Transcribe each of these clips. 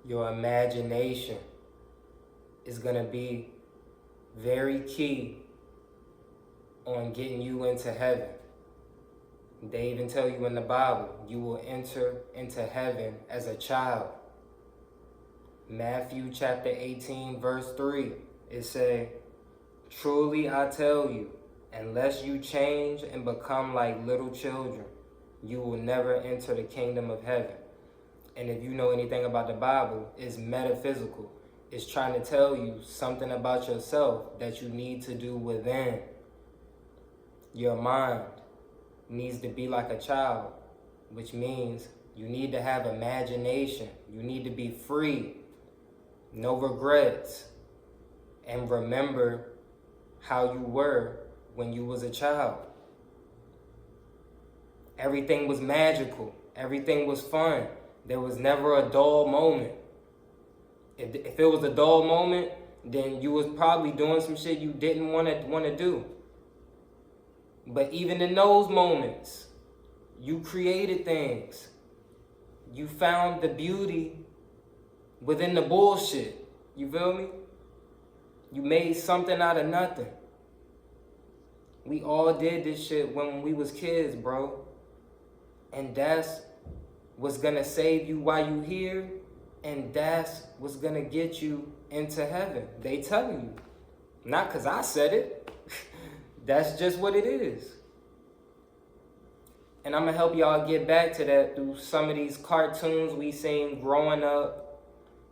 Your imagination is going to be very key on getting you into heaven. They even tell you in the Bible, you will enter into heaven as a child. Matthew chapter 18, verse 3, it say, "Truly I tell you, unless you change and become like little children, you will never enter the kingdom of heaven." And if you know anything about the Bible, it's metaphysical. It's trying to tell you something about yourself that you need to do within. Your mind needs to be like a child, which means you need to have imagination. You need to be free, no regrets, and remember how you were when you was a child. Everything was magical. Everything was fun. There was never a dull moment. If it was a dull moment, then you was probably doing some shit you didn't want to do. But even in those moments, you created things. You found the beauty within the bullshit. You feel me? You made something out of nothing. We all did this shit when we was kids, bro. And that's what's gonna save you while you here, and that's what's gonna get you into heaven. They telling you. Not because I said it. That's just what it is. And I'm gonna help y'all get back to that through some of these cartoons we seen growing up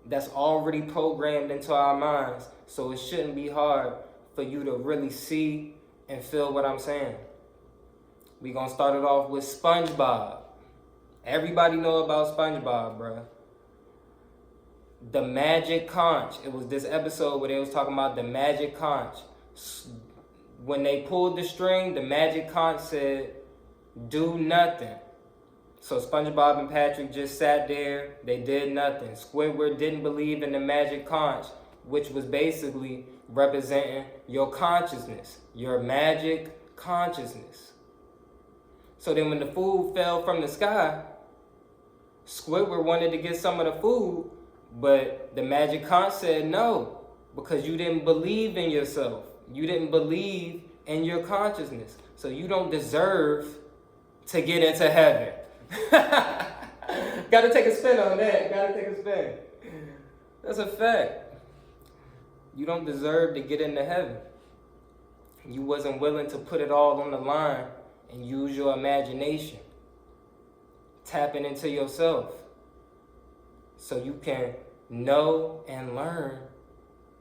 that's already programmed into our minds. So it shouldn't be hard for you to really see and feel what I'm saying. We gonna start it off with SpongeBob. Everybody know about SpongeBob, bruh. The magic conch. It was this episode where they was talking about the magic conch. When they pulled the string, the magic conch said, "Do nothing." So SpongeBob and Patrick just sat there. They did nothing. Squidward didn't believe in the magic conch, which was basically representing your consciousness, your magic consciousness. So then when the food fell from the sky, Squidward wanted to get some of the food, but the magic conch said no, because you didn't believe in yourself. You didn't believe in your consciousness. So you don't deserve to get into heaven. Gotta take a spin on that. Gotta take a spin. That's a fact. You don't deserve to get into heaven. You wasn't willing to put it all on the line and use your imagination. Tapping into yourself so you can know and learn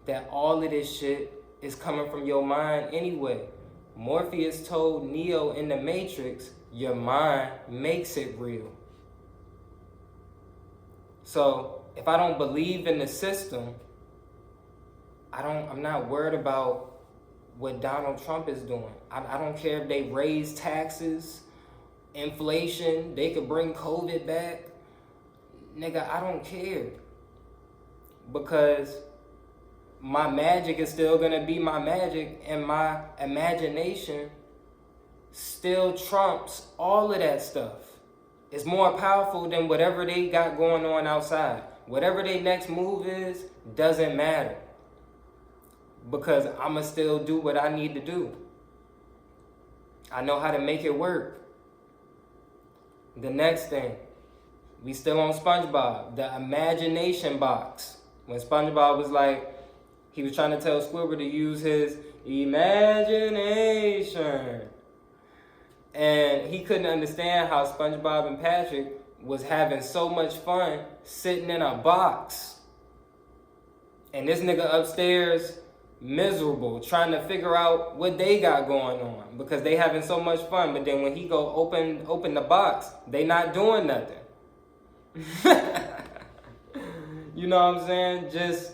that all of this shit is coming from your mind anyway. Morpheus told Neo in the Matrix, your mind makes it real. So if I don't believe in the system, I'm not worried about what Donald Trump is doing. I don't care if they raise taxes, inflation, they could bring COVID back. Nigga, I don't care. Because my magic is still gonna be my magic, and my imagination still trumps all of that stuff. It's more powerful than whatever they got going on outside. Whatever their next move is, doesn't matter. Because I'ma still do what I need to do. I know how to make it work. The next thing, we still on SpongeBob, the imagination box. When SpongeBob was like, he was trying to tell Squidward to use his imagination. And he couldn't understand how SpongeBob and Patrick was having so much fun sitting in a box. And this nigga upstairs, miserable, trying to figure out what they got going on because they having so much fun. But then when he go open the box, they not doing nothing. You know what I'm saying? Just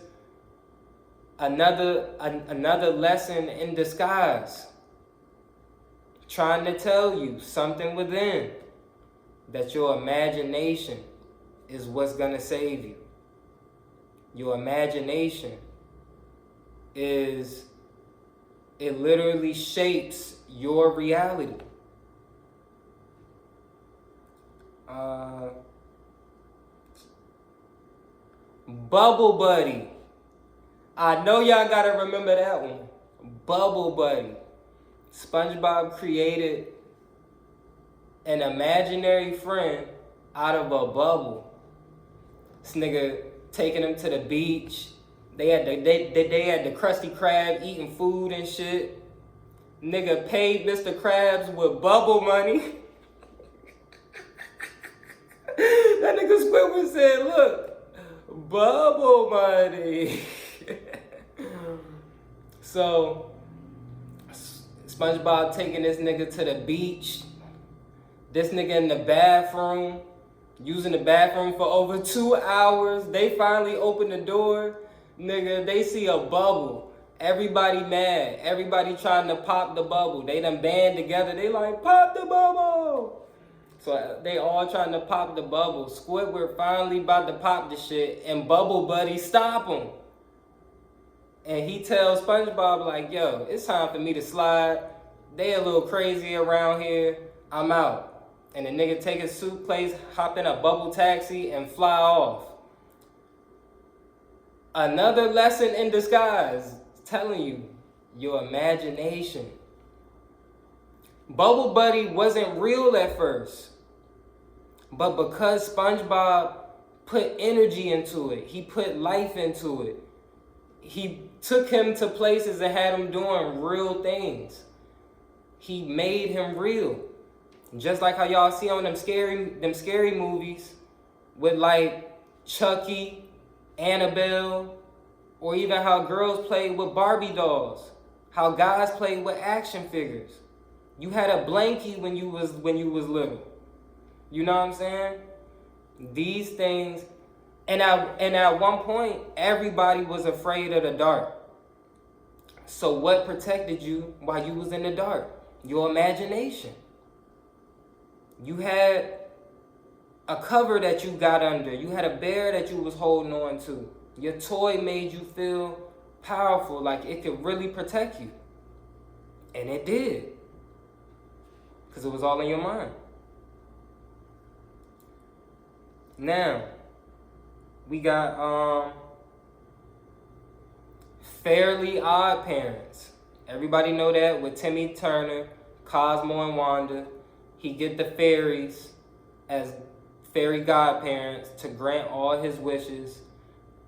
another lesson in disguise. Trying to tell you something within, that your imagination is what's gonna save you. Your imagination it literally shapes your reality. Bubble Buddy. I know y'all gotta remember that one. Bubble Buddy. SpongeBob created an imaginary friend out of a bubble. This nigga taking him to the beach. They had the Krusty Krab eating food and shit. Nigga paid Mr. Krabs with bubble money. That nigga Squidward said, look, bubble money. So, SpongeBob taking this nigga to the beach. This nigga in the bathroom, using the bathroom for over 2 hours. They finally open the door. Nigga, they see a bubble. Everybody mad. Everybody trying to pop the bubble. They done band together. They like, pop the bubble. So they all trying to pop the bubble. Squidward finally about to pop the shit, and Bubble Buddy stop him. And he tells SpongeBob like, yo, it's time for me to slide. They a little crazy around here. I'm out. And the nigga take his suitcase, hop in a bubble taxi, and fly off. Another lesson in disguise. Telling you, your imagination. Bubble Buddy wasn't real at first. But because SpongeBob put energy into it, he put life into it, he took him to places and had him doing real things. He made him real. Just like how y'all see on them scary movies with like Chucky, Annabelle, or even how girls play with Barbie dolls, how guys play with action figures. You had a blankie when you was little. You know what I'm saying? These things, and at one point, everybody was afraid of the dark. So what protected you while you was in the dark? Your imagination. You had a cover that you got under. You had a bear that you was holding on to. Your toy made you feel powerful, like it could really protect you. And it did. Because it was all in your mind. Now, we got Fairly Odd Parents. Everybody know that with Timmy Turner, Cosmo and Wanda. He get the fairies as fairy godparents to grant all his wishes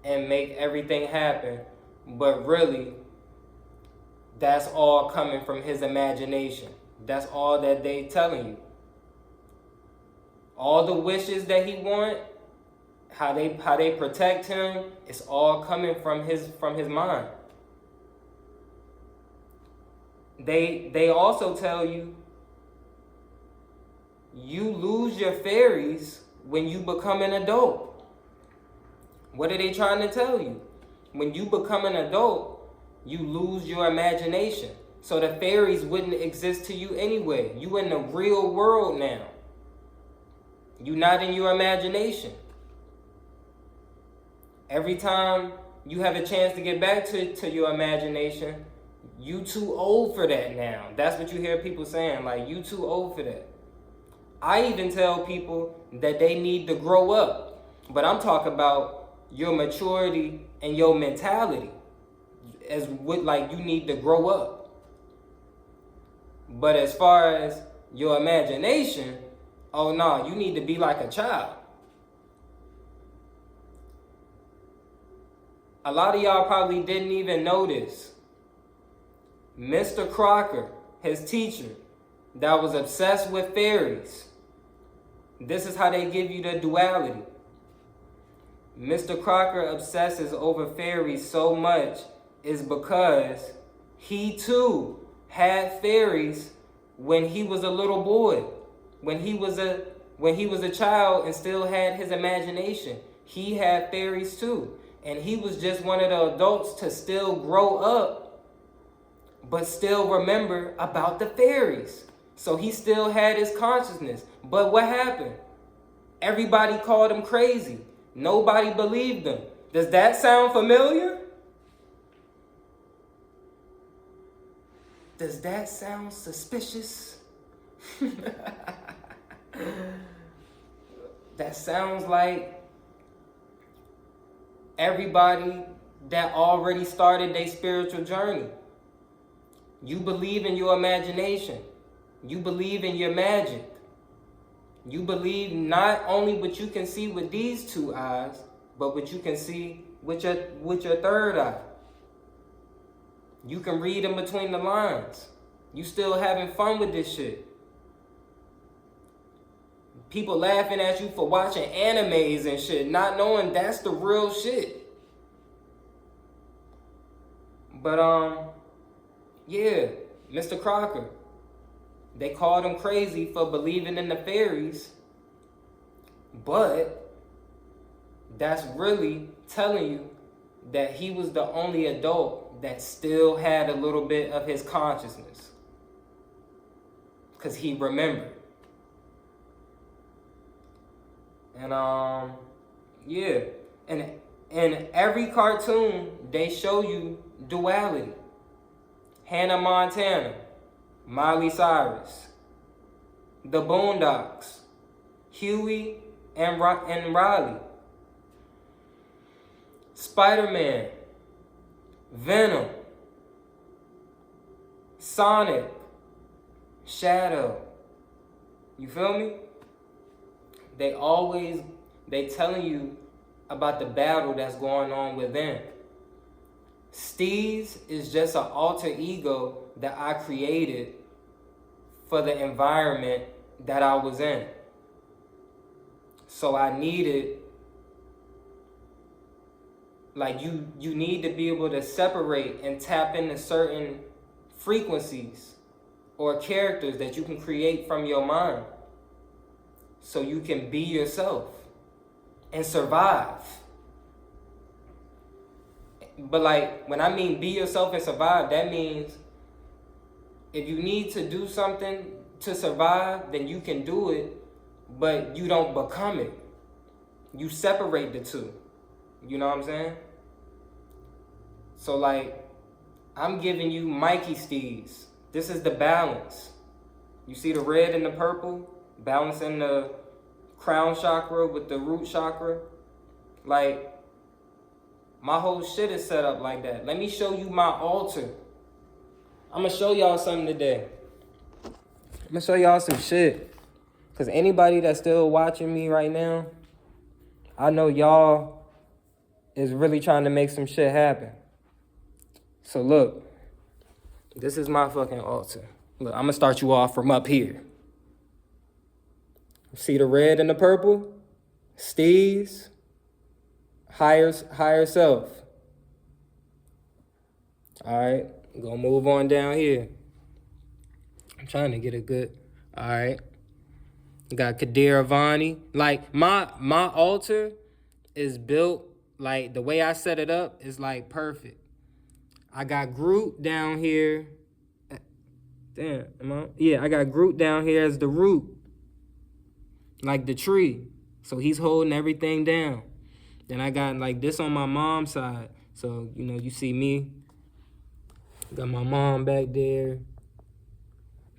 and make everything happen. But really, that's all coming from his imagination. That's all that they telling you. All the wishes that he want, how they protect him, it's all coming from his mind. They also tell you you lose your fairies when you become an adult. What are they trying to tell you? When you become an adult, you lose your imagination. So the fairies wouldn't exist to you anyway. You in the real world now. You not in your imagination. Every time you have a chance to get back to your imagination, you too old for that now. That's what you hear people saying, like, you too old for that. I even tell people that they need to grow up. But I'm talking about your maturity and your mentality. As with, like, you need to grow up. But as far as your imagination, oh no, you need to be like a child. A lot of y'all probably didn't even know this. Mr. Crocker, his teacher, that was obsessed with fairies. This is how they give you the duality. Mr. Crocker obsesses over fairies so much is because he too had fairies when he was a little boy. When he was a child and still had his imagination, he had fairies too. And he was just one of the adults to still grow up, but still remember about the fairies. So he still had his consciousness. But what happened? Everybody called him crazy. Nobody believed him. Does that sound familiar? Does that sound suspicious? That sounds like everybody that already started their spiritual journey. You believe in your imagination. You believe in your magic. You believe not only what you can see with these two eyes, but what you can see with your third eye. You can read in between the lines. You still having fun with this shit. People laughing at you for watching animes and shit, not knowing that's the real shit. But yeah, Mr. Crocker, they called him crazy for believing in the fairies, but that's really telling you that he was the only adult that still had a little bit of his consciousness, because he remembered. And yeah, and in every cartoon they show you duality. Hannah Montana, Miley Cyrus, The Boondocks, Huey and Riley, Spider-Man, Venom, Sonic, Shadow. You feel me? They telling you about the battle that's going on within. Steez is just an alter ego that I created for the environment that I was in. So I needed, like, you need to be able to separate and tap into certain frequencies or characters that you can create from your mind, so you can be yourself and survive. But like, when I mean be yourself and survive, that means if you need to do something to survive, then you can do it, but you don't become it. You separate the two. You know what I'm saying? So like, I'm giving you Mikey Steez. This is the balance. You see the red and the purple? Balancing the crown chakra with the root chakra. Like, my whole shit is set up like that. Let me show you my altar. I'm gonna show y'all something today. I'm gonna show y'all some shit. Cause anybody that's still watching me right now, I know y'all is really trying to make some shit happen. So look, this is my fucking altar. Look, I'm gonna start you off from up here. See the red and the purple? Steez, higher self. All right, gonna move on down here. I'm trying to get a good. All right, got Kadir Avani. Like my altar is built, like the way I set it up is like perfect. I got Groot down here. Damn, yeah, I got Groot down here as the root, like the tree. So he's holding everything down. Then I got like this on my mom's side. So, you know, you see me. Got my mom back there.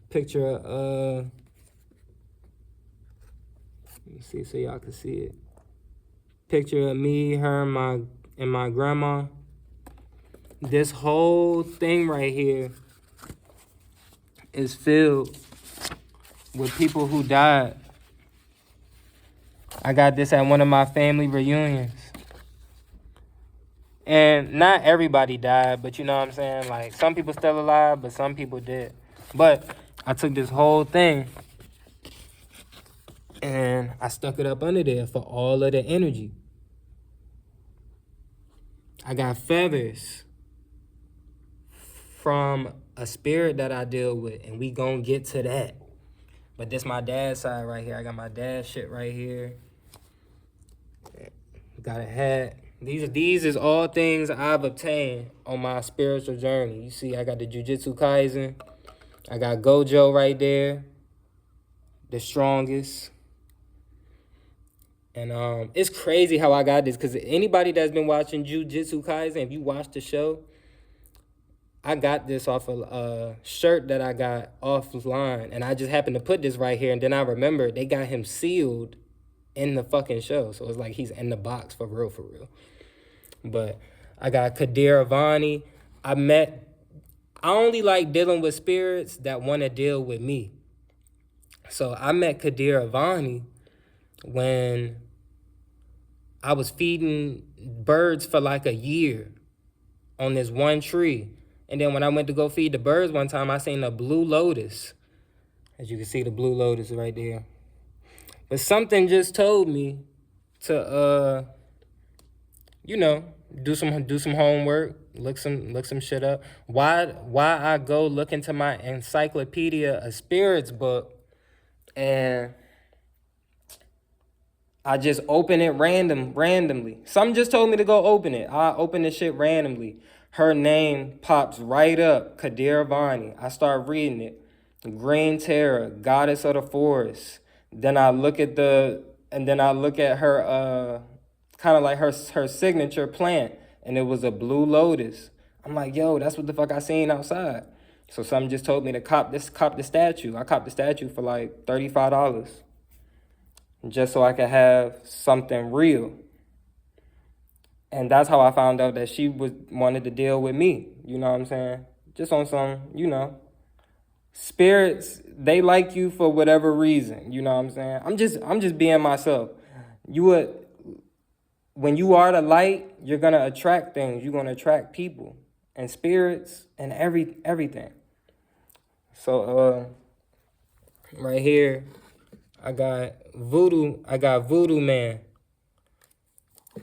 Picture of, let me see so y'all can see it. Picture of me, her, and my grandma. This whole thing right here is filled with people who died. I got this at one of my family reunions. And not everybody died, but you know what I'm saying? Like, some people still alive, but some people did. But I took this whole thing and I stuck it up under there for all of the energy. I got feathers from a spirit that I deal with, and we gonna get to that. But this my dad's side right here. I got my dad's shit right here. Got a hat. These is all things I've obtained on my spiritual journey. You see, I got the Jujutsu Kaisen. I got Gojo right there, the strongest. And it's crazy how I got this, because anybody that's been watching Jujutsu Kaisen, if you watch the show, I got this off a shirt that I got offline, and I just happened to put this right here, and then I remember they got him sealed in the fucking show, so it's like he's in the box for real, for real. But I got Kadir Avani. I only like dealing with spirits that want to deal with me. So I met Kadir Avani when I was feeding birds for like a year on this one tree. And then when I went to go feed the birds one time, I seen a blue lotus. As you can see, the blue lotus right there. But something just told me to do some homework, look some shit up. Why I go look into my encyclopedia of spirits book and I just open it randomly. Some just told me to go open it. I open this shit randomly. Her name pops right up, Kadir Avani. I start reading it. Green Terra, goddess of the forest. Then I look at her kind of like her signature plant, and it was a blue lotus. I'm like, yo, that's what the fuck I seen outside. So something just told me to cop the statue. I copped the statue for like $35. Just so I could have something real. And that's how I found out that she wanted to deal with me. You know what I'm saying? Just on some, spirits, they like you for whatever reason. You know what I'm saying? I'm just being myself. When you are the light, you're gonna attract things. You're gonna attract people and spirits and everything. So right here, I got Voodoo Man.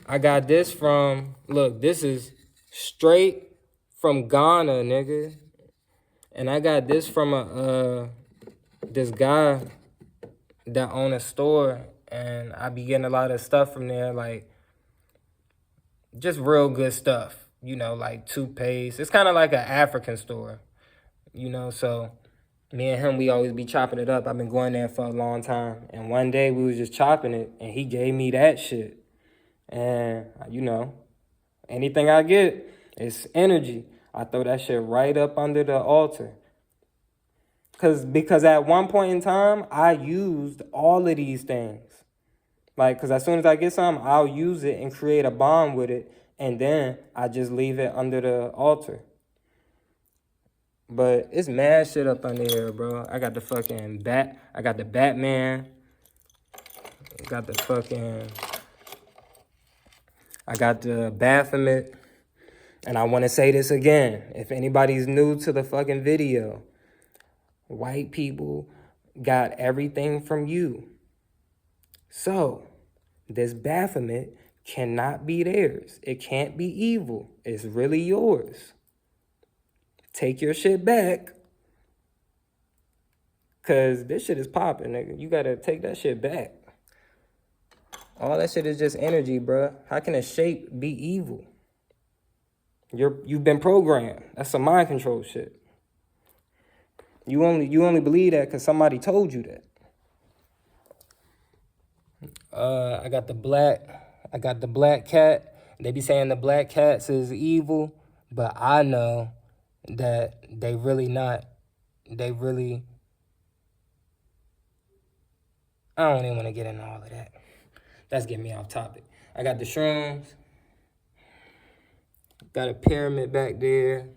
I got this this is straight from Ghana, nigga. And I got this from this guy that own a store, and I be getting a lot of stuff from there, like just real good stuff, like toothpaste. It's kind of like an African store, so me and him, we always be chopping it up. I've been going there for a long time. And one day we was just chopping it, and he gave me that shit. And, anything I get, it's energy. I throw that shit right up under the altar. Because at one point in time, I used all of these things. Because as soon as I get something, I'll use it and create a bond with it. And then I just leave it under the altar. But it's mad shit up under here, bro. I got the fucking I got the Batman. I got the Baphomet. And I want to say this again. If anybody's new to the fucking video, white people got everything from you. So, this Baphomet cannot be theirs. It can't be evil. It's really yours. Take your shit back. Because this shit is popping, nigga. You got to take that shit back. All that shit is just energy, bro. How can a shape be evil? You've been programmed. That's some mind control shit. You only believe that because somebody told you that. I got the black cat. They be saying the black cats is evil, but I know that they really not. I don't even want to get into all of that. That's getting me off topic. I got the shrooms. Got a pyramid back there.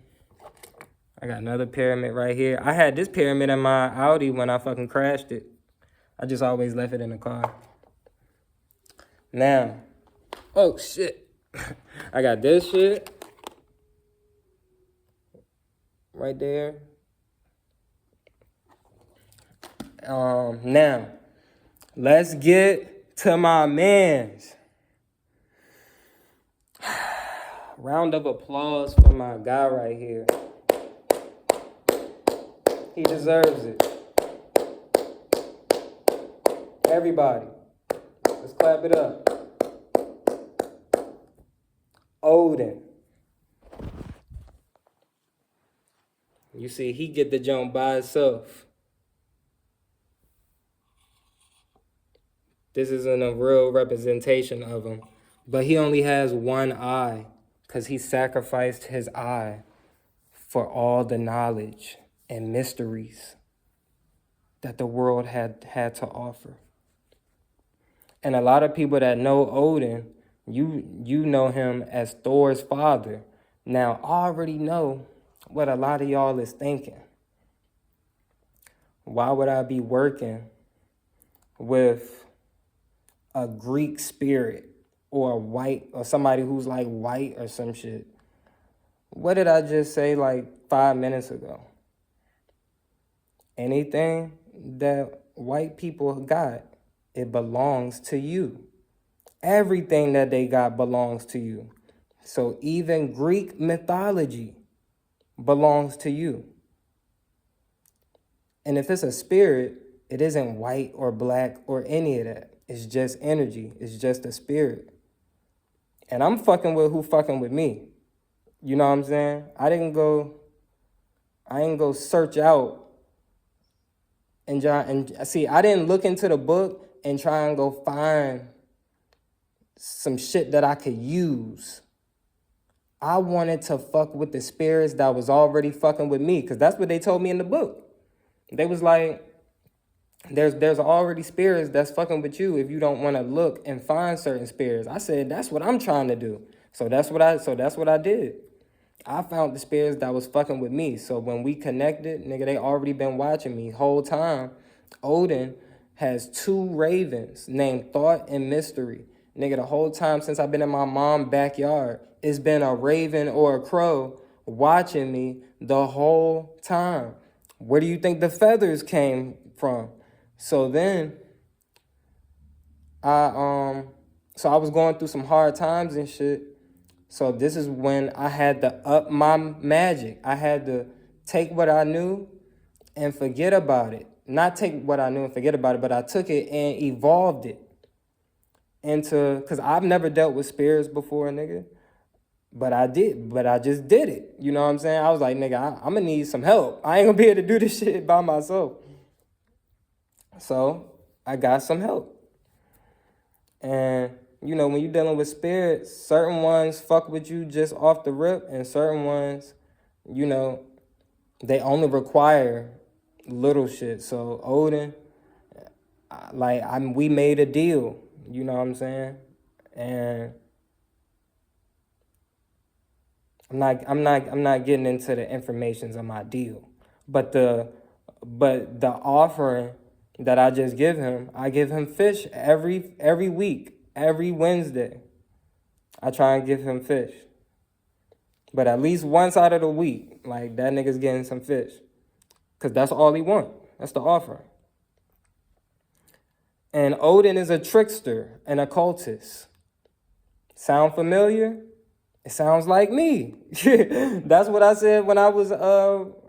I got another pyramid right here. I had this pyramid in my Audi when I fucking crashed it. I just always left it in the car. Now, oh shit. I got this shit. Right there. Now, let's get to my mans. Round of applause for my guy right here. He deserves it. Everybody, let's clap it up. Odin. You see, he get the jump by himself. This isn't a real representation of him. But he only has one eye because he sacrificed his eye for all the knowledge and mysteries that the world had to offer. And a lot of people that know Odin You know him as Thor's father. Now, I already know what a lot of y'all is thinking. Why would I be working with a Greek spirit or a white or somebody who's like white or some shit? What did I just say like 5 minutes ago? Anything that white people got, it belongs to you. Everything that they got belongs to you. So even Greek mythology belongs to you. And if it's a spirit, it isn't white or black or any of that. It's just energy. It's just a spirit. And I'm fucking with who fucking with me. You know what I'm saying? I didn't go search out and see, I didn't look into the book and try and go find some shit that I could use. I wanted to fuck with the spirits that was already fucking with me, because that's what they told me in the book. They was like, there's already spirits that's fucking with you if you don't want to look and find certain spirits. I said, that's what I'm trying to do. So that's what I did. I found the spirits that was fucking with me. So when we connected, nigga, they already been watching me whole time. Odin has 2 ravens named Thought and Mystery. Nigga, the whole time since I've been in my mom's backyard, it's been a raven or a crow watching me the whole time. Where do you think the feathers came from? So then, I was going through some hard times and shit. So this is when I had to up my magic. I had to take what I knew and forget about it. Not take what I knew and forget about it, but I took it and evolved it into, because I've never dealt with spirits before, nigga. But I just did it. You know what I'm saying? I was like, nigga, I'm gonna need some help. I ain't gonna be able to do this shit by myself. So I got some help. And you know, when you're dealing with spirits, certain ones fuck with you just off the rip, and certain ones, you know, they only require little shit. So Odin, we made a deal, you know what I'm saying? And I'm not getting into the informations of my deal. But the offering that I just give him, I give him fish every week. Every Wednesday, I try and give him fish. But at least once out of the week, like, that nigga's getting some fish. Because that's all he want. That's the offering. And Odin is a trickster, an occultist. Sound familiar? It sounds like me. That's what I said when I was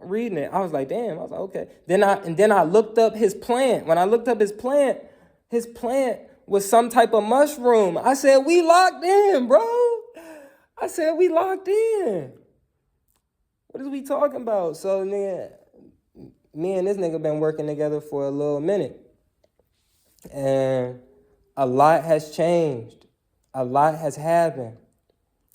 reading it. I was like, damn. I was like, okay. Then I looked up his plant. When I looked up his plant was some type of mushroom. I said, we locked in, bro. I said, we locked in. What is we talking about? So, nigga, me and this nigga been working together for a little minute. And a lot has changed. A lot has happened.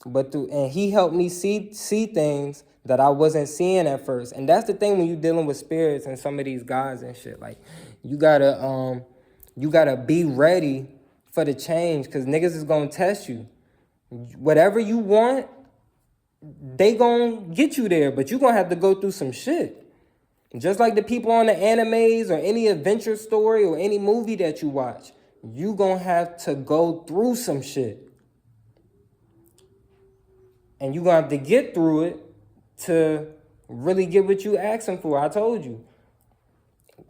And he helped me see things that I wasn't seeing at first. And that's the thing when you're dealing with spirits and some of these guys and shit. Like, you gotta be ready for the change, because niggas is gonna test you. Whatever you want, they gonna get you there, but you gonna have to go through some shit. Just like the people on the animes or any adventure story or any movie that you watch, you gonna have to go through some shit. And you gonna have to get through it to really get what you asking for. I told you.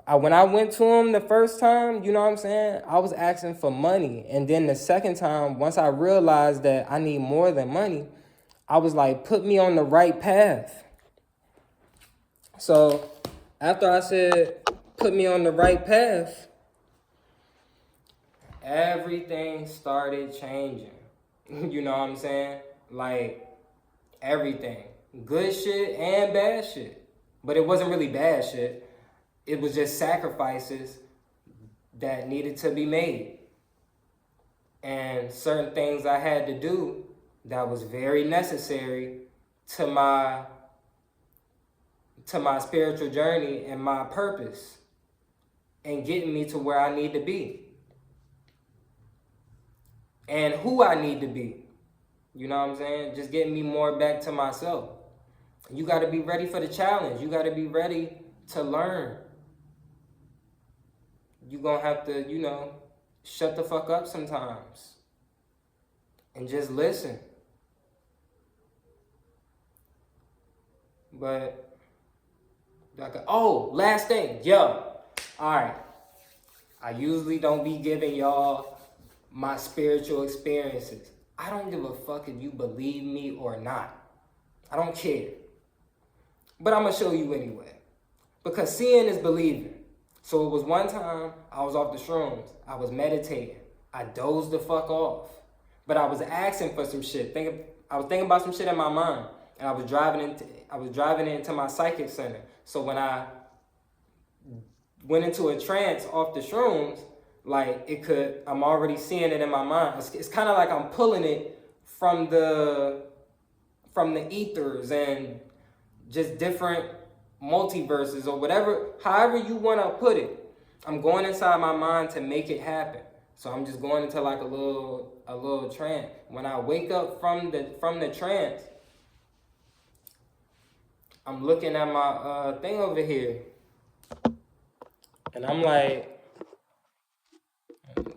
When I went to him the first time, you know what I'm saying? I was asking for money. And then the second time, once I realized that I need more than money, I was like, put me on the right path. So after I said, put me on the right path, everything started changing. You know what I'm saying? Like, everything. Good shit and bad shit. But it wasn't really bad shit. It was just sacrifices that needed to be made. And certain things I had to do that was very necessary to my spiritual journey and my purpose and getting me to where I need to be. and who I need to be. You know what I'm saying? Just getting me more back to myself. You got to be ready for the challenge. You got to be ready to learn. You going to have to, shut the fuck up sometimes and just listen. But, last thing. Yo. All right. I usually don't be giving y'all my spiritual experiences. I don't give a fuck if you believe me or not. I don't care. But I'm going to show you anyway. Because seeing is believing. So it was one time I was off the shrooms. I was meditating. I dozed the fuck off. But I was asking for some shit. I was thinking about some shit in my mind. And I was driving into my psychic center. So when I went into a trance off the shrooms, I'm already seeing it in my mind. It's kind of like I'm pulling it from the ethers and just different multiverses or whatever, however you want to put it. I'm going inside my mind to make it happen. So I'm just going into like a little trance. When I wake up from the trance, I'm looking at my thing over here, and I'm like,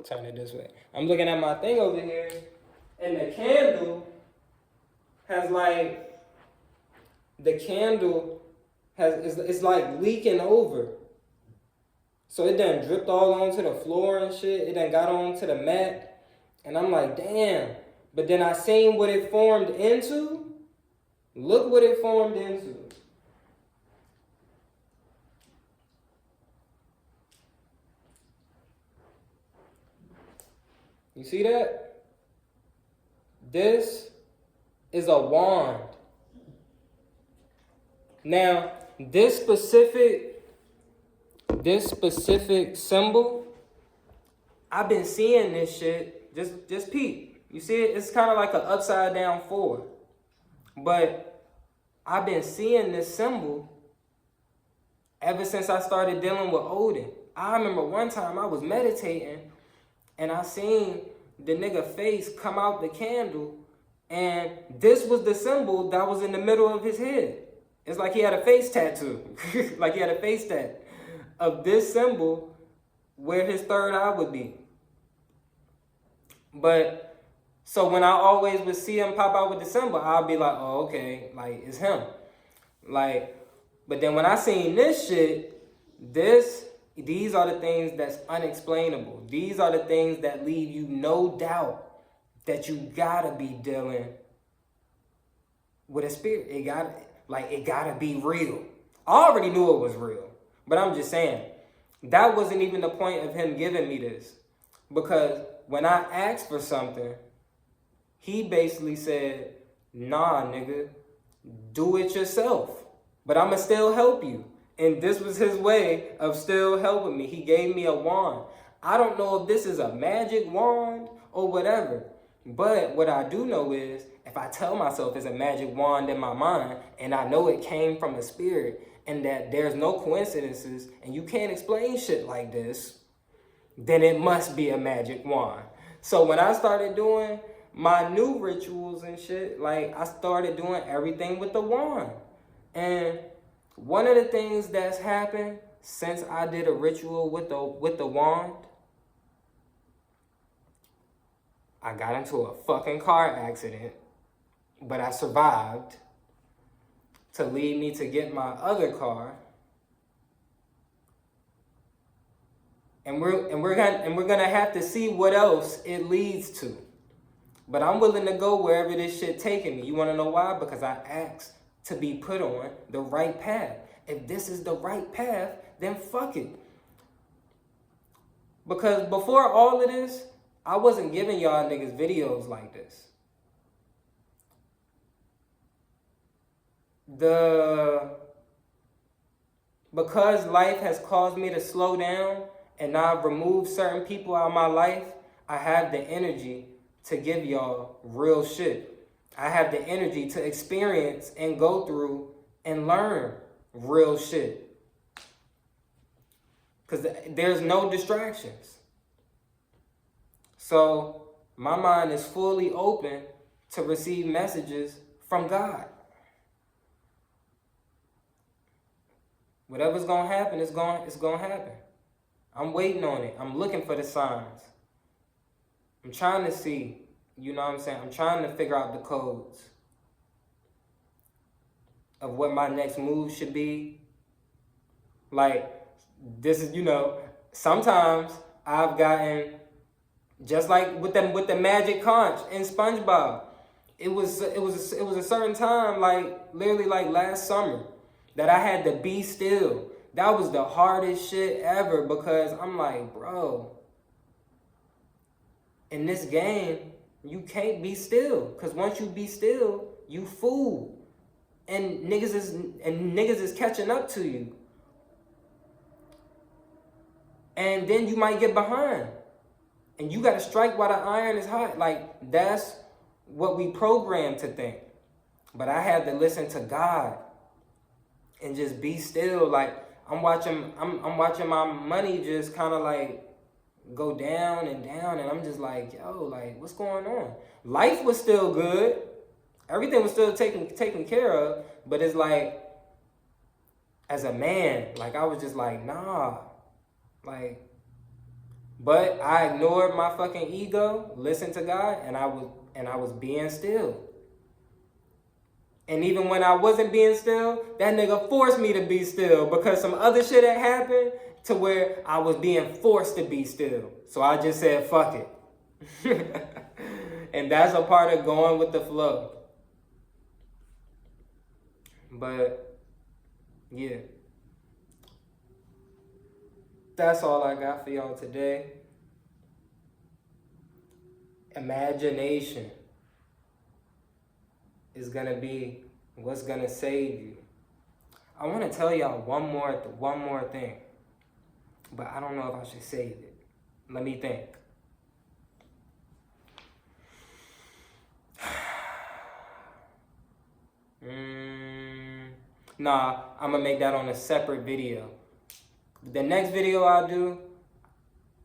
turn it this way. I'm looking at my thing over here, and the candle it's like leaking over. So it done dripped all onto the floor and shit. It done got onto the mat. And I'm like, damn. But then I seen what it formed into. Look what it formed into. You see that? This is a wand. Now, this specific symbol, I've been seeing this shit. Just peep. You see it? It's kind of like an upside down 4. But I've been seeing this symbol ever since I started dealing with Odin. I remember one time I was meditating and I seen the nigga face come out the candle, and this was the symbol that was in the middle of his head. It's like he had a face tattoo. Like he had a face tat of this symbol where his third eye would be. But, so when I always would see him pop out with the symbol, I'll be like, oh, okay, like, it's him. But then when I seen this shit, these are the things that's unexplainable. These are the things that leave you no doubt that you gotta be dealing with a spirit. It gotta be real. I already knew it was real, but I'm just saying, that wasn't even the point of him giving me this. Because when I asked for something, he basically said, nah, nigga, do it yourself. But I'ma still help you. And this was his way of still helping me. He gave me a wand. I don't know if this is a magic wand or whatever. But what I do know is, if I tell myself it's a magic wand in my mind, and I know it came from a spirit, and that there's no coincidences, and you can't explain shit like this, then it must be a magic wand. So when I started doing my new rituals and shit, I started doing everything with the wand. And one of the things that's happened since I did a ritual with the wand, I got into a fucking car accident, but I survived to lead me to get my other car. And we're gonna have to see what else it leads to. But I'm willing to go wherever this shit taking me. You wanna know why? Because I asked to be put on the right path. If this is the right path, then fuck it. Because before all of this, I wasn't giving y'all niggas videos like this. Because life has caused me to slow down and I've removed certain people out of my life, I have the energy to give y'all real shit. I have the energy to experience and go through and learn real shit. Because there's no distractions. So My mind is fully open to receive messages from God. Whatever's gonna happen, it's gonna happen. I'm waiting on it. I'm looking for the signs. I'm trying to see, you know what I'm saying? I'm trying to figure out the codes of what my next move should be. Like, this is, sometimes I've gotten, just like with the magic conch in SpongeBob. It was a certain time, like literally like last summer, that I had to be still. That was the hardest shit ever, because I'm like, bro, in this game, you can't be still. Because once you be still, you fool. And niggas is catching up to you. And then you might get behind. And you gotta strike while the iron is hot. Like, that's what we programmed to think. But I had to listen to God and just be still. Like, I'm watching my money just kind of like go down, and I'm just like, yo, like, what's going on? Life was still good. Everything was still taken care of, but it's like, as a man, like, I was just like, nah. Like, but I ignored my fucking ego, listened to God, and I was being still. And even when I wasn't being still, that nigga forced me to be still, because some other shit had happened to where I was being forced to be still. So I just said, fuck it. And that's a part of going with the flow. But, yeah. That's all I got for y'all today. Imagination is gonna be what's gonna save you. I want to tell y'all one more thing, but I don't know if I should save it. Let me think. Nah, I'm gonna make that on a separate video. The next video I'll do,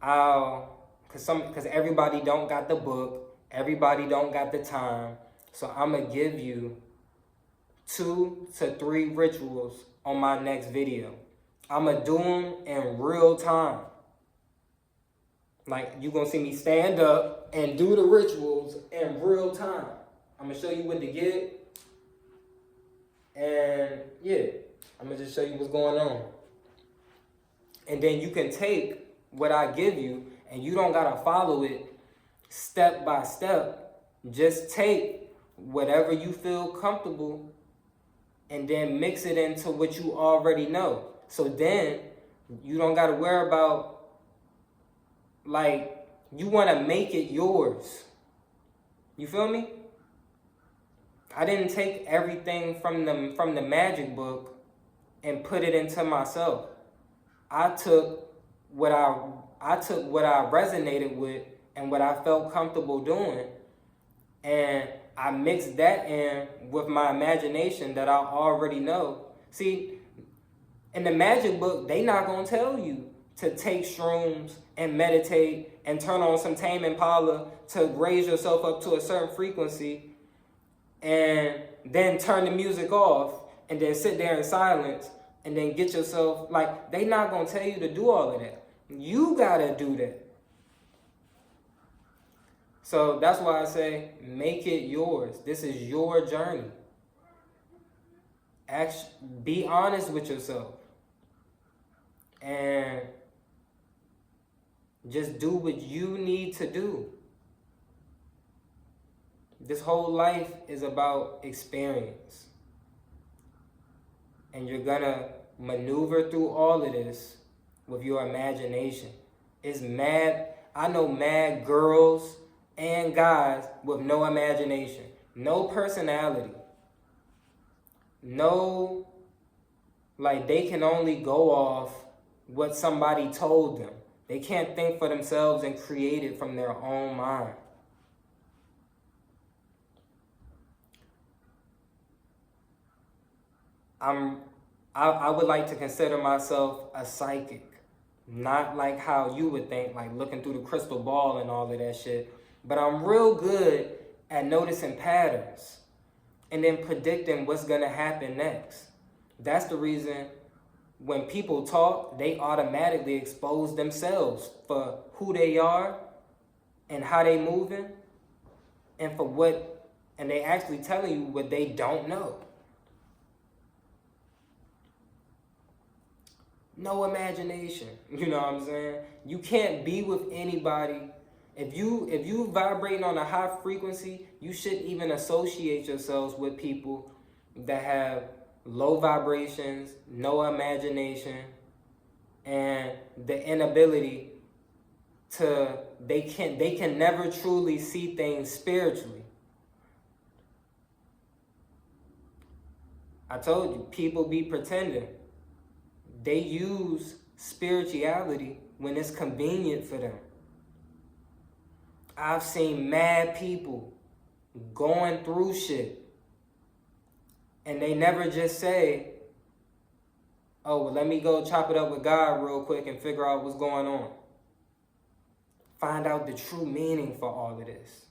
cause everybody don't got the book, everybody don't got the time, so I'm gonna give you 2 to 3 rituals on my next video. I'm gonna do them in real time. Like, you gonna see me stand up and do the rituals in real time. I'm gonna show you what to get, and yeah, I'm gonna just show you what's going on. And then you can take what I give you, and you don't gotta follow it step by step. Just take whatever you feel comfortable and then mix it into what you already know. So then you don't gotta worry about, like, you wanna make it yours. You feel me? I didn't take everything from the magic book and put it into myself. I took what I resonated with and what I felt comfortable doing, and I mixed that in with my imagination that I already know. See, in the magic book, they not gonna tell you to take shrooms and meditate and turn on some Tame Impala to raise yourself up to a certain frequency, and then turn the music off, and then sit there in silence, and then get yourself, like, they not gonna tell you to do all of that. You gotta do that. So that's why I say, make it yours. This is your journey. Be honest with yourself. And just do what you need to do. This whole life is about experience. And you're gonna maneuver through all of this with your imagination. I know mad girls and guys with no imagination, no personality, no, like, they can only go off what somebody told them. They can't think for themselves and create it from their own mind. I would like to consider myself a psychic. Not like how you would think, like looking through the crystal ball and all of that shit. But I'm real good at noticing patterns and then predicting what's gonna happen next. That's the reason when people talk, they automatically expose themselves for who they are and how they moving and for what, and they actually telling you what they don't know. No imagination. You know what I'm saying? You can't be with anybody. If you vibrating on a high frequency, you shouldn't even associate yourselves with people that have low vibrations, no imagination, and the inability to they can never truly see things spiritually. I told you, people be pretending. They use spirituality when it's convenient for them. I've seen mad people going through shit and they never just say, oh, well, let me go chop it up with God real quick and figure out what's going on. Find out the true meaning for all of this.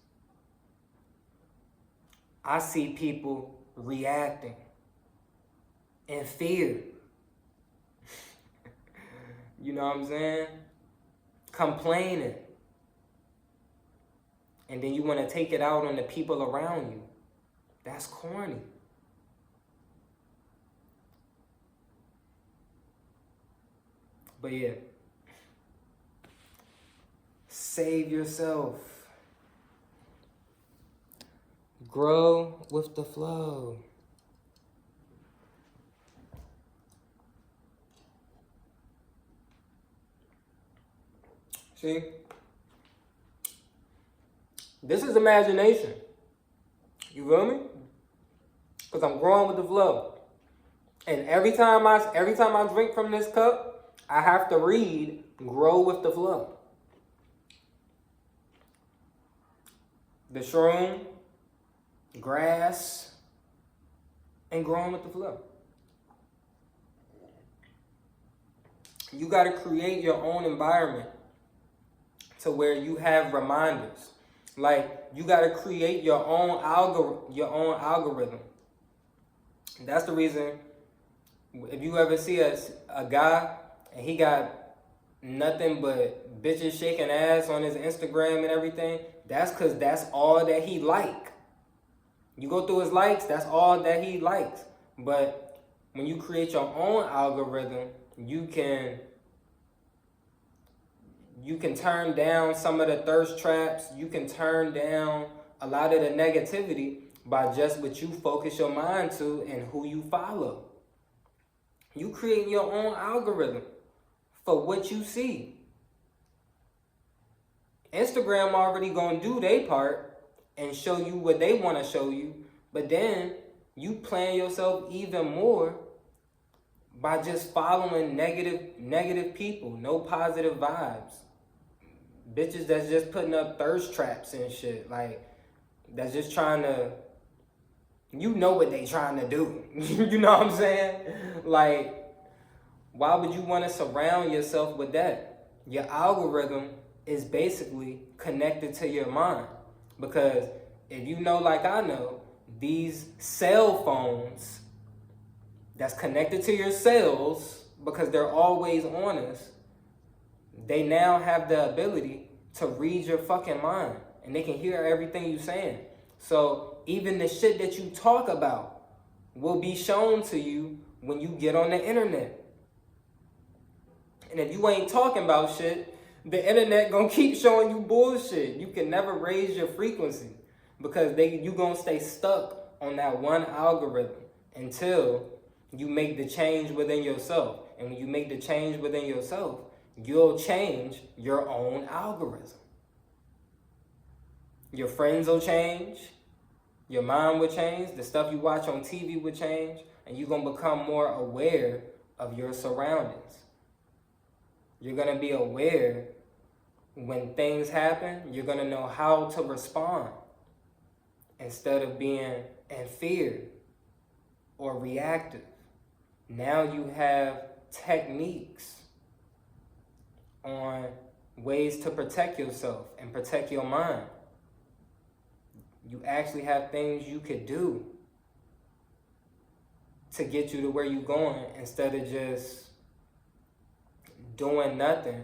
I see people reacting in fear. You know what I'm saying? Complaining. And then you want to take it out on the people around you. That's corny. But yeah. Save yourself. Grow with the flow. See? This is imagination. You feel me? Because I'm growing with the flow. And every time I drink from this cup, I have to read grow with the flow. The shroom, grass, and growing with the flow. You got to create your own environment to where you have reminders. Like, you got to create your own algorithm. That's the reason, if you ever see a guy and he got nothing but bitches shaking ass on his Instagram and everything, that's because that's all that he like. You go through his likes, that's all that he likes. But when you create your own algorithm, you can turn down some of the thirst traps. You can turn down a lot of the negativity by just what you focus your mind to and who you follow. You create your own algorithm for what you see. Instagram already gonna do their part and show you what they want to show you, but then you plan yourself even more by just following negative people, no positive vibes. Bitches that's just putting up thirst traps and shit, like, that's just trying to, you know what they trying to do. You know what I'm saying? Like, why would you want to surround yourself with that? Your algorithm is basically connected to your mind. Because if you know, like I know, these cell phones that's connected to your cells, because they're always on us, they now have the ability to read your fucking mind. And they can hear everything you're saying. So even the shit that you talk about will be shown to you when you get on the internet. And if you ain't talking about shit, the internet gonna keep showing you bullshit. You can never raise your frequency because you gonna stay stuck on that one algorithm until you make the change within yourself. And when you make the change within yourself, you'll change your own algorithm. Your friends will change, your mind will change, the stuff you watch on TV will change, and you're gonna become more aware of your surroundings. You're gonna be aware when things happen, you're gonna know how to respond instead of being in fear or reactive. Now you have techniques on ways to protect yourself and protect your mind. You actually have things you could do to get you to where you're going, instead of just doing nothing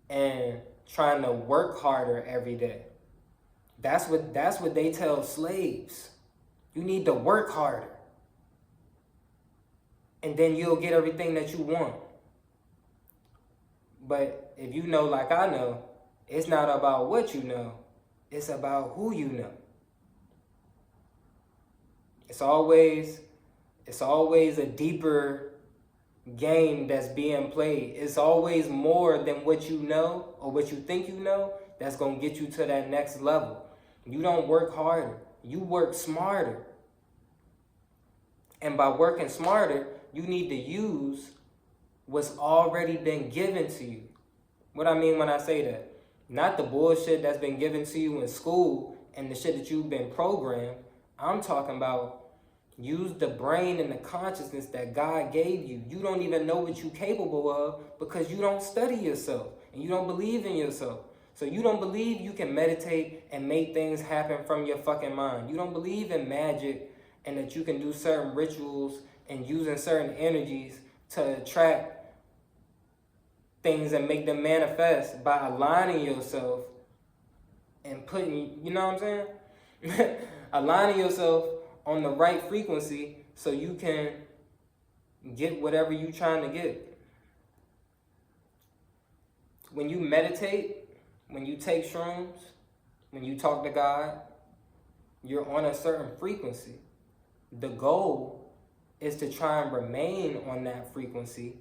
and trying to work harder every day. That's what they tell slaves. You need to work harder, and then you'll get everything that you want. But if you know, like I know, it's not about what you know, it's about who you know. It's always a deeper game that's being played. It's always more than what you know or what you think you know that's going to get you to that next level. You don't work harder, you work smarter. And by working smarter, you need to use what's already been given to you. What I mean when I say that, not the bullshit that's been given to you in school and the shit that you've been programmed. I'm talking about use the brain and the consciousness that God gave you. You don't even know what you're capable of because you don't study yourself and you don't believe in yourself. So you don't believe you can meditate and make things happen from your fucking mind. You don't believe in magic and that you can do certain rituals and using certain energies to attract things and make them manifest by aligning yourself and putting, you know what I'm saying? Aligning yourself on the right frequency so you can get whatever you're trying to get. When you meditate, when you take shrooms, when you talk to God, you're on a certain frequency. The goal is to try and remain on that frequency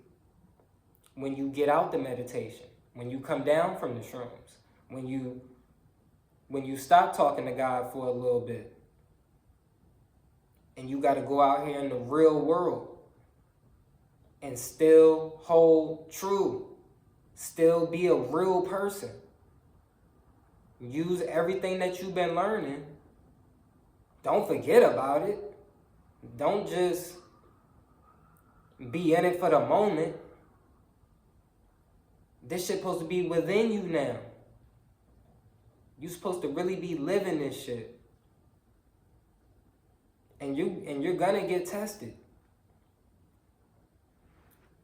when you get out the meditation, when you come down from the shrooms, when you stop talking to God for a little bit, and you got to go out here in the real world and still hold true, still be a real person. Use everything that you've been learning. Don't forget about it. Don't just be in it for the moment. This shit supposed to be within you now. You're supposed to really be living this shit. And you're gonna get tested.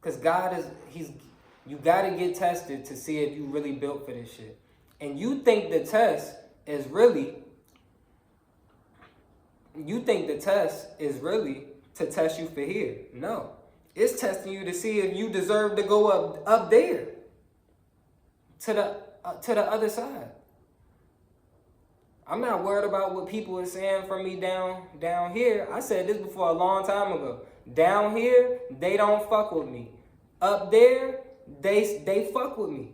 Cause you gotta get tested to see if you really built for this shit. And you think the test is really to test you for here. No. It's testing you to see if you deserve to go up there. To the other side. I'm not worried about what people are saying from me down here. I said this before a long time ago. Down here, they don't fuck with me. Up there, they fuck with me.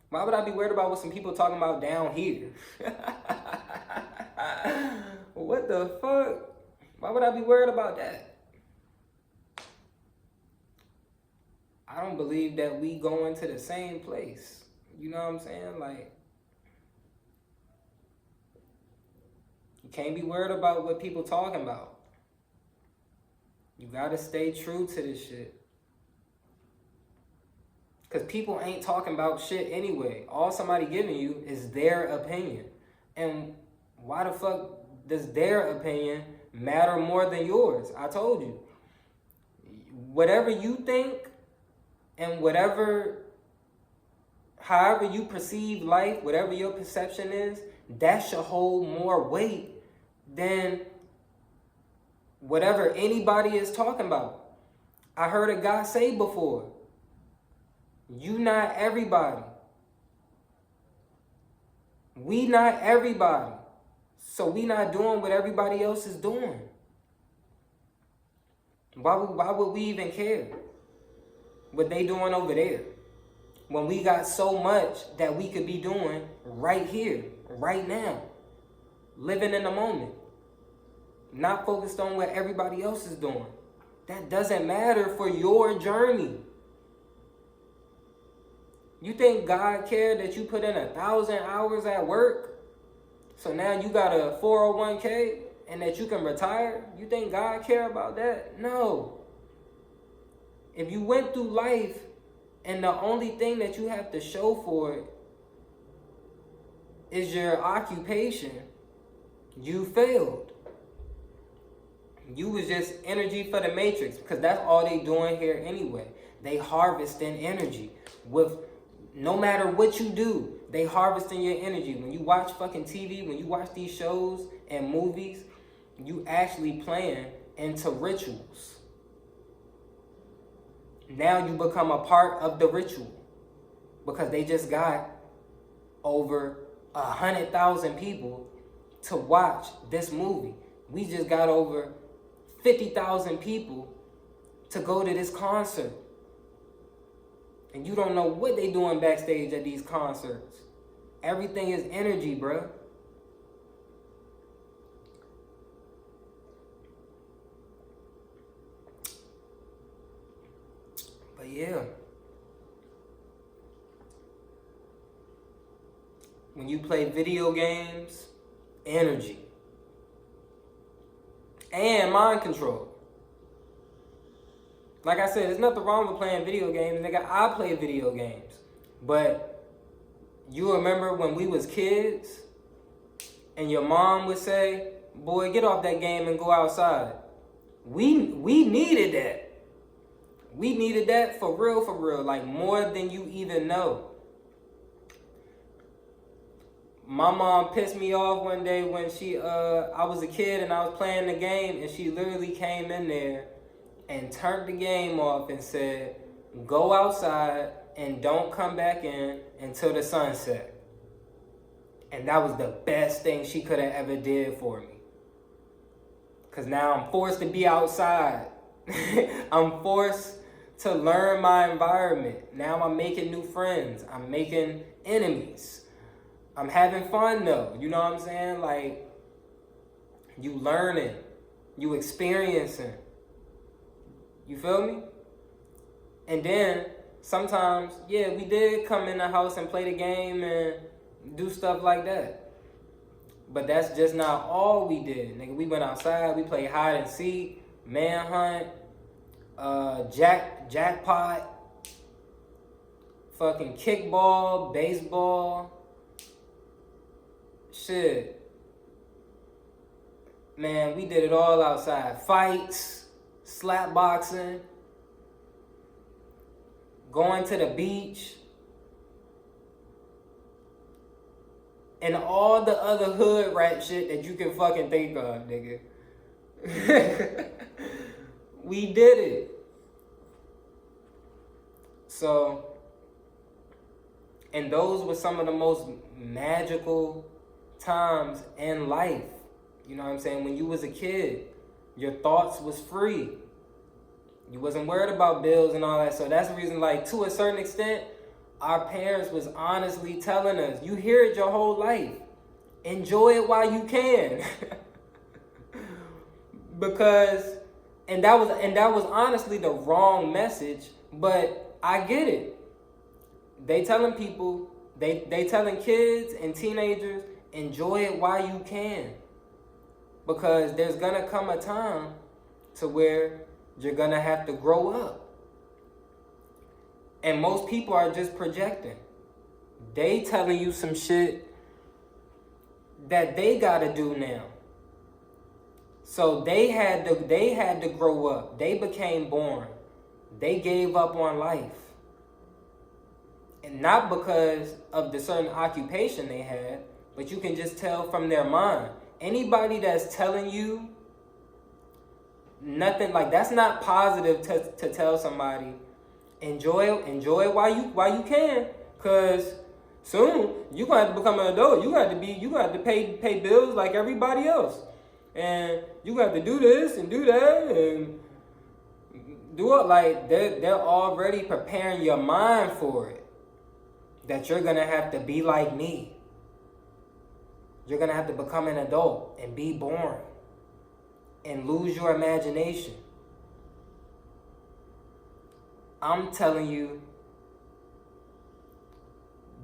Why would I be worried about what some people talking about down here? What the fuck? Why would I be worried about that? I don't believe that we going to the same place. You know what I'm saying? Like, you can't be worried about what people talking about. You gotta stay true to this shit. Because people ain't talking about shit anyway. All somebody giving you is their opinion. And why the fuck does their opinion matter more than yours? I told you. Whatever you think and however you perceive life, whatever your perception is, that should hold more weight than whatever anybody is talking about. I heard a guy say before, you not everybody. We not everybody. So we not doing what everybody else is doing. Why would we even care what they doing over there? When we got so much that we could be doing right here, right now. Living in the moment. Not focused on what everybody else is doing. That doesn't matter for your journey. You think God cared that you put in 1,000 hours at work? So now you got a 401k and that you can retire? You think God care about that? No. If you went through life and the only thing that you have to show for it is your occupation, you failed. You was just energy for the matrix, because that's all they doing here anyway. They harvesting energy with, no matter what you do, they harvesting your energy. When you watch fucking TV, when you watch these shows and movies, you actually playing into rituals. Now you become a part of the ritual, because they just got over 100,000 people to watch this movie. We just got over 50,000 people to go to this concert. And you don't know what they doing backstage at these concerts. Everything is energy, bro. But yeah. When you play video games, energy. And mind control. Like I said, there's nothing wrong with playing video games. Nigga, I play video games. But you remember when we was kids and your mom would say, boy, get off that game and go outside. We needed that. We needed that for real, like more than you even know. My mom pissed me off one day when I was a kid and I was playing the game, and she literally came in there and turned the game off and said, go outside and don't come back in until the sunset. And that was the best thing she could have ever did for me. Because now I'm forced to be outside. I'm forced to learn my environment. Now I'm making new friends. I'm making enemies. I'm having fun though. You know what I'm saying? Like, you learning. You experiencing. You feel me? And then sometimes, yeah, we did come in the house and play the game and do stuff like that. But that's just not all we did. Nigga, we went outside, we played hide and seek, manhunt, jackpot, fucking kickball, baseball. Shit. Man, we did it all outside. Fights, slap boxing, going to the beach, and all the other hood rat shit that you can fucking think of, nigga. We did it. So, and those were some of the most magical times in life. You know what I'm saying? When you was a kid, your thoughts was free. You wasn't worried about bills and all that. So that's the reason, like, to a certain extent, our parents was honestly telling us, you hear it your whole life. Enjoy it while you can. Because, and that was honestly the wrong message, but I get it. They telling people, they telling kids and teenagers, enjoy it while you can. Because there's gonna come a time to where you're gonna have to grow up. And most people are just projecting. They telling you some shit that they gotta do now. So they had to grow up. They became born. They gave up on life. And not because of the certain occupation they had, but you can just tell from their mind. Anybody that's telling you nothing, like, that's not positive to tell somebody, enjoy while you can, cause soon you gonna have to become an adult. You got to pay bills like everybody else, and you got to do this and do that and do it. Like, they're already preparing your mind for it. That you're gonna have to be like me. You're gonna have to become an adult and be born and lose your imagination. I'm telling you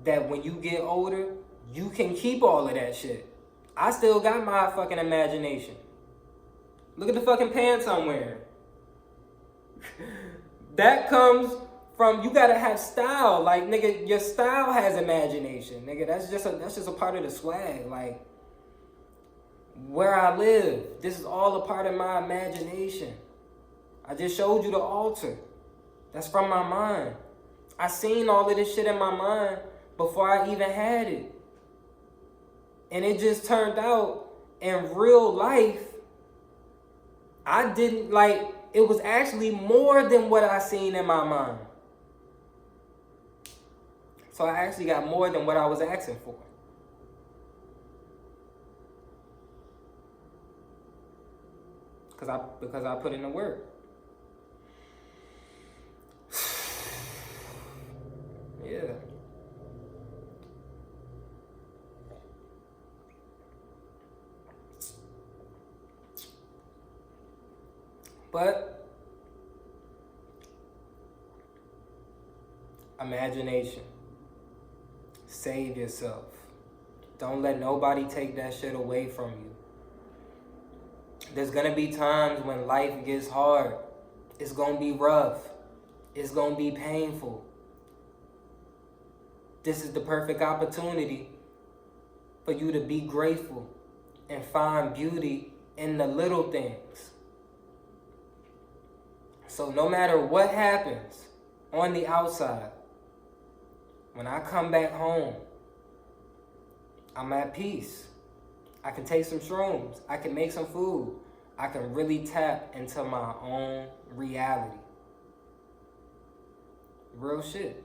that when you get older, you can keep all of that shit. I still got my fucking imagination. Look at the fucking pants I'm wearing. That comes from you gotta have style. Like, nigga, your style has imagination. Nigga, that's just a part of the swag. Like, where I live, this is all a part of my imagination. I just showed you the altar. That's from my mind. I seen all of this shit in my mind before I even had it. And it just turned out in real life, I didn't like, it was actually more than what I seen in my mind. So I actually got more than what I was asking for. Because I put in the work. Yeah. But imagination. Save yourself. Don't let nobody take that shit away from you. There's gonna be times when life gets hard. It's gonna be rough. It's gonna be painful. This is the perfect opportunity for you to be grateful and find beauty in the little things. So no matter what happens on the outside, when I come back home, I'm at peace. I can take some shrooms. I can make some food. I can really tap into my own reality. Real shit.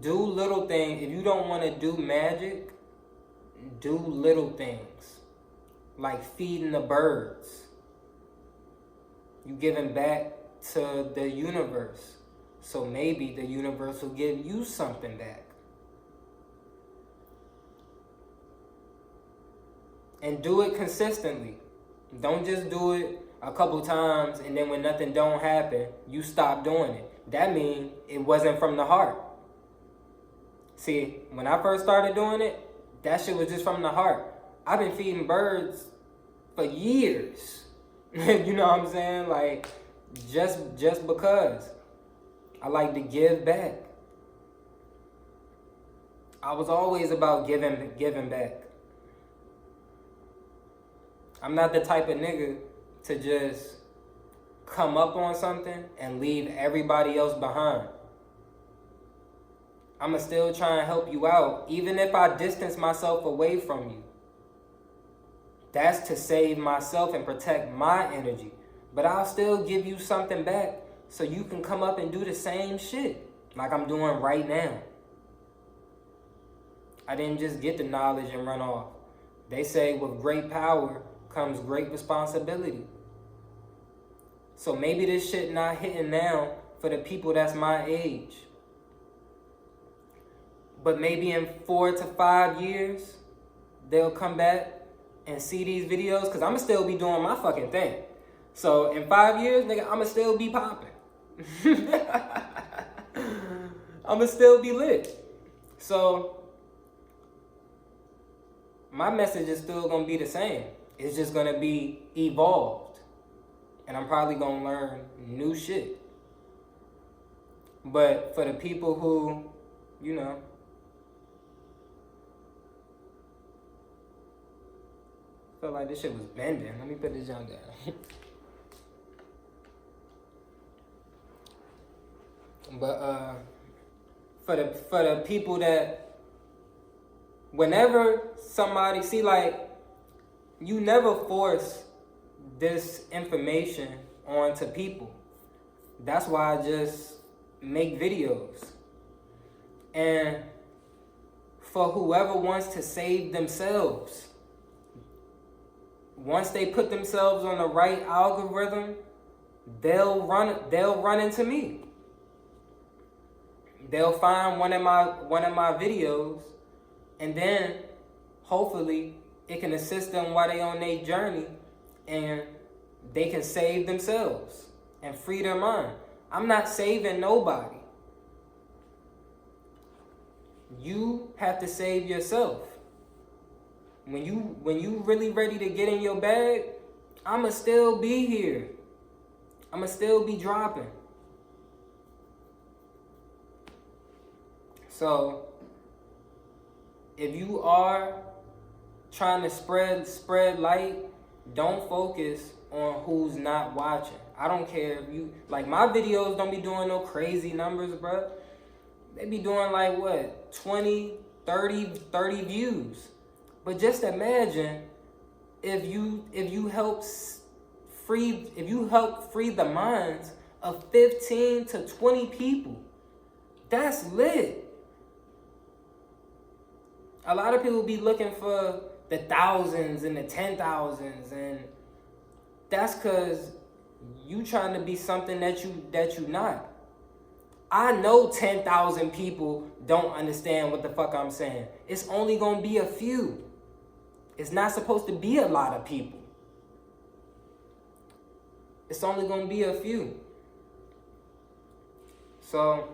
Do little things. If you don't want to do magic, do little things. Like feeding the birds. You giving back to the universe. So maybe the universe will give you something back. And do it consistently. Don't just do it a couple times and then when nothing don't happen, you stop doing it. That means it wasn't from the heart. See, when I first started doing it, that shit was just from the heart. I've been feeding birds for years. You know what I'm saying? Like, just because. I like to give back. I was always about giving back. I'm not the type of nigga to just come up on something and leave everybody else behind. I'ma still try and help you out, even if I distance myself away from you. That's to save myself and protect my energy. But I'll still give you something back so you can come up and do the same shit like I'm doing right now. I didn't just get the knowledge and run off. They say with great power comes great responsibility. So maybe this shit not hitting now for the people that's my age. But maybe in 4 to 5 years, they'll come back and see these videos, because I'ma still be doing my fucking thing. So in 5 years, nigga, I'ma still be popping. I'ma still be lit. So my message is still gonna be the same. It's just gonna be evolved. And I'm probably gonna learn new shit. But for the people who, you know, felt like this shit was bending. Let me put this junk down. But for the people that whenever somebody see, like, you never force this information onto people. That's why I just make videos. And for whoever wants to save themselves, once they put themselves on the right algorithm, they'll run into me. They'll find one of my videos, and then hopefully it can assist them while they on their journey, and they can save themselves and free their mind. I'm not saving nobody. You have to save yourself. when you really ready to get in your bag, I'ma still be here. I'ma still be dropping. So if you are trying to spread light, don't focus on who's not watching. I don't care if you, like, my videos don't be doing no crazy numbers, bro. They be doing like what, 20, 30 views. But just imagine if you help free the minds of 15 to 20 people. That's lit. A lot of people be looking for the thousands and the 10,000s, and that's cause you trying to be something that you not. I know 10,000 people don't understand what the fuck I'm saying. It's only gonna be a few. It's not supposed to be a lot of people. It's only gonna be a few. So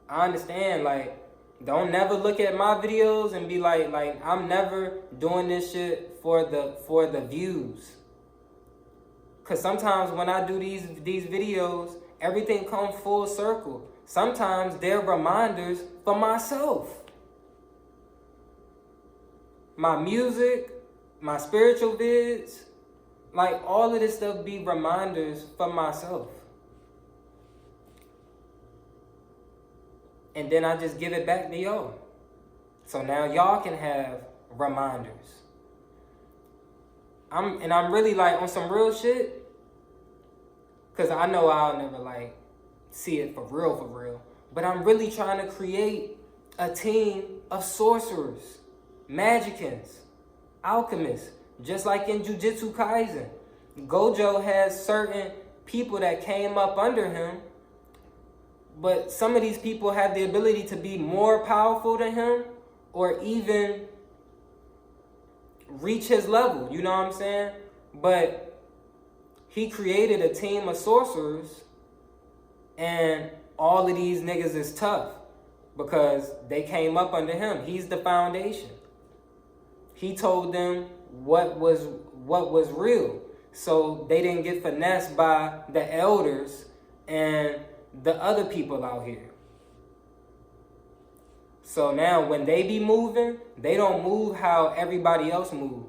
I understand, like, don't never look at my videos and be like I'm never doing this shit for the views. Cause sometimes when I do these videos, everything comes full circle. Sometimes they're reminders for myself. My music, my spiritual vids, like all of this stuff be reminders for myself. And then I just give it back to y'all. So now y'all can have reminders. I'm really like on some real shit. Cause I know I'll never like see it for real. But I'm really trying to create a team of sorcerers, magicians, alchemists. Just like in Jujutsu Kaisen. Gojo has certain people that came up under him. But some of these people have the ability to be more powerful than him or even reach his level, you know what I'm saying? But he created a team of sorcerers, and all of these niggas is tough because they came up under him. He's the foundation. He told them what was real, so they didn't get finessed by the elders and the other people out here. So now when they be moving, they don't move how everybody else move.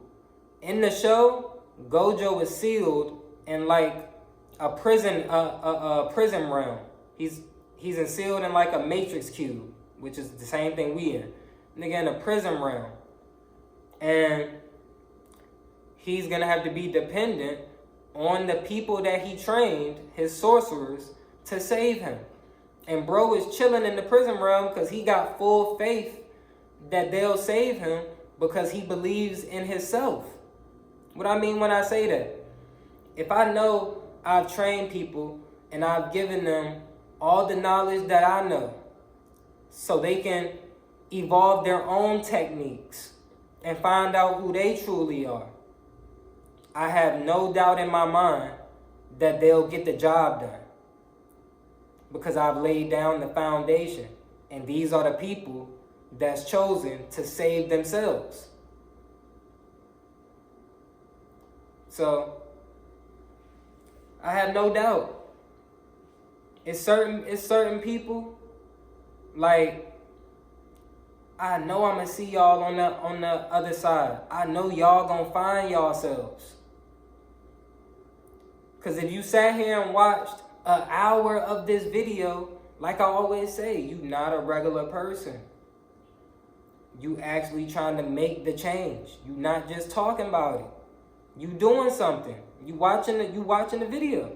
In the show, Gojo is sealed in like a prison realm. He's sealed in like a matrix cube, which is the same thing we in. Nigga, in a prison realm. And he's gonna have to be dependent on the people that he trained, his sorcerers, to save him. And bro is chilling in the prison realm because he got full faith that they'll save him because he believes in himself. What I mean when I say that? If I know I've trained people and I've given them all the knowledge that I know so they can evolve their own techniques and find out who they truly are, I have no doubt in my mind that they'll get the job done. Because I've laid down the foundation. And these are the people that's chosen to save themselves. So, I have no doubt. It's certain people, like, I know I'm gonna see y'all on the other side. I know y'all gonna find yourselves. Because if you sat here and watched an hour of this video, like I always say, you not a regular person. You actually trying to make the change. You not just talking about it. You doing something. You watching the video.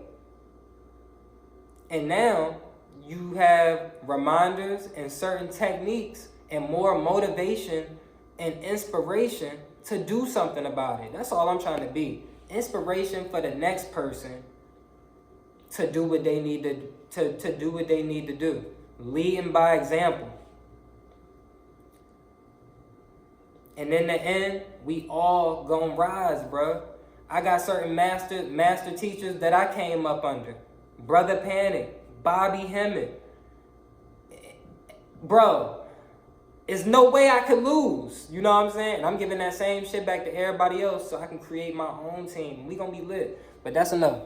And now you have reminders and certain techniques and more motivation and inspiration to do something about it. That's all I'm trying to be. Inspiration for the next person to do what they need to do what they need to do. Leading by example. And in the end, we all gonna rise, bro. I got certain master teachers that I came up under. Brother Panic, Bobby Hemmett. Bro, There's no way I could lose. You know what I'm saying? And I'm giving that same shit back to everybody else so I can create my own team. We gonna be lit. But that's enough.